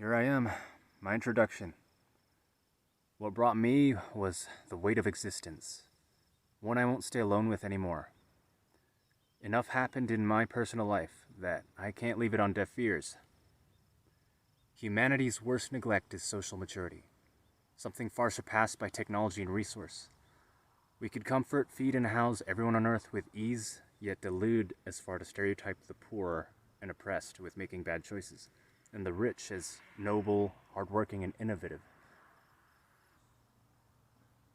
Here I am, my introduction. What brought me was the weight of existence, one I won't stay alone with anymore. Enough happened in my personal life that I can't leave it on deaf ears. Humanity's worst neglect is social maturity, something far surpassed by technology and resource. We could comfort, feed, and house everyone on Earth with ease, yet delude as far to stereotype the poor and oppressed with making bad choices, and the rich as noble, hardworking, and innovative.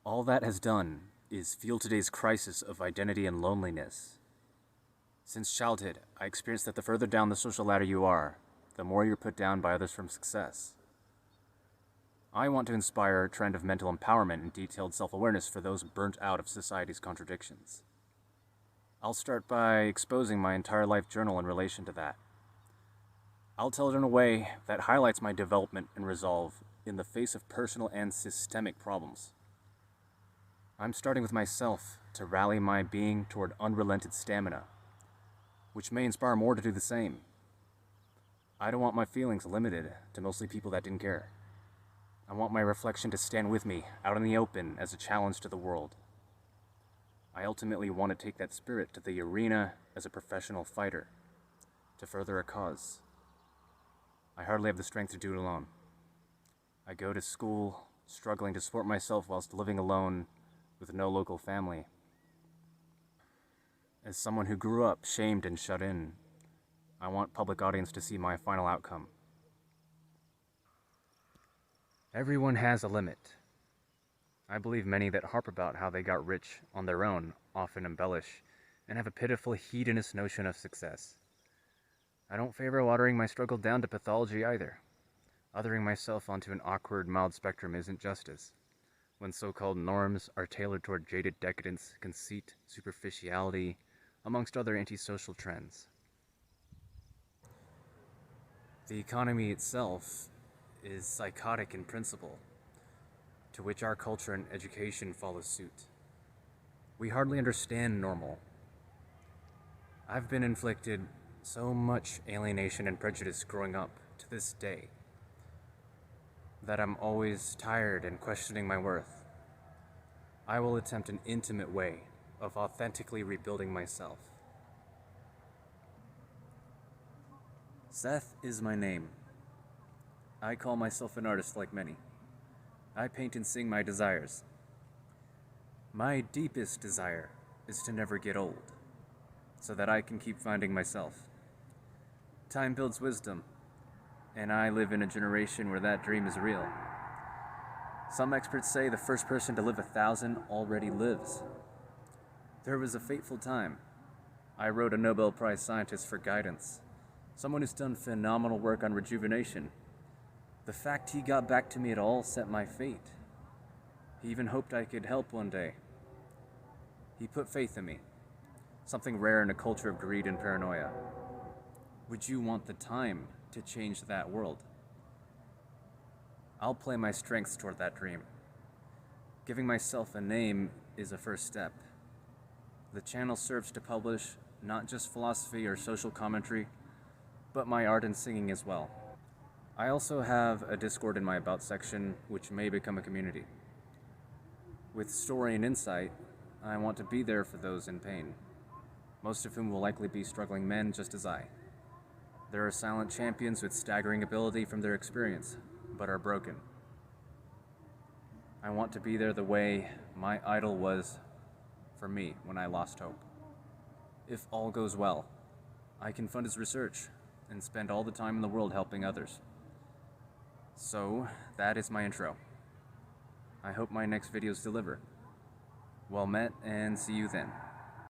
All that has done is fuel today's crisis of identity and loneliness. Since childhood, I experienced that the further down the social ladder you are, the more you're put down by others from success. I want to inspire a trend of mental empowerment and detailed self-awareness for those burnt out of society's contradictions. I'll start by exposing my entire life journal in relation to that. I'll tell it in a way that highlights my development and resolve in the face of personal and systemic problems. I'm starting with myself to rally my being toward unrelented stamina, which may inspire more to do the same. I don't want my feelings limited to mostly people that didn't care. I want my reflection to stand with me out in the open as a challenge to the world. I ultimately want to take that spirit to the arena as a professional fighter, to further a cause. I hardly have the strength to do it alone. I go to school, struggling to support myself whilst living alone with no local family. As someone who grew up shamed and shut in, I want public audience to see my final outcome. Everyone has a limit. I believe many that harp about how they got rich on their own often embellish and have a pitiful hedonist notion of success. I don't favor watering my struggle down to pathology either. Othering myself onto an awkward, mild spectrum isn't justice, when so-called norms are tailored toward jaded decadence, conceit, superficiality, amongst other antisocial trends. The economy itself is psychotic in principle, to which our culture and education follow suit. We hardly understand normal. I've been inflicted so much alienation and prejudice growing up to this day that I'm always tired and questioning my worth. I will attempt an intimate way of authentically rebuilding myself. Seth is my name. I call myself an artist like many. I paint and sing my desires. My deepest desire is to never get old, so that I can keep finding myself. Time builds wisdom, and I live in a generation where that dream is real. Some experts say the first person to live 1,000 already lives. There was a fateful time. I wrote a Nobel Prize scientist for guidance, someone who's done phenomenal work on rejuvenation. The fact he got back to me at all set my fate. He even hoped I could help one day. He put faith in me, something rare in a culture of greed and paranoia. Would you want the time to change that world? I'll play my strengths toward that dream. Giving myself a name is a first step. The channel serves to publish not just philosophy or social commentary, but my art and singing as well. I also have a Discord in my About section, which may become a community. With story and insight, I want to be there for those in pain, most of whom will likely be struggling men just as I. There are silent champions with staggering ability from their experience, but are broken. I want to be there the way my idol was for me when I lost hope. If all goes well, I can fund his research and spend all the time in the world helping others. So, that is my intro. I hope my next videos deliver. Well met, and see you then.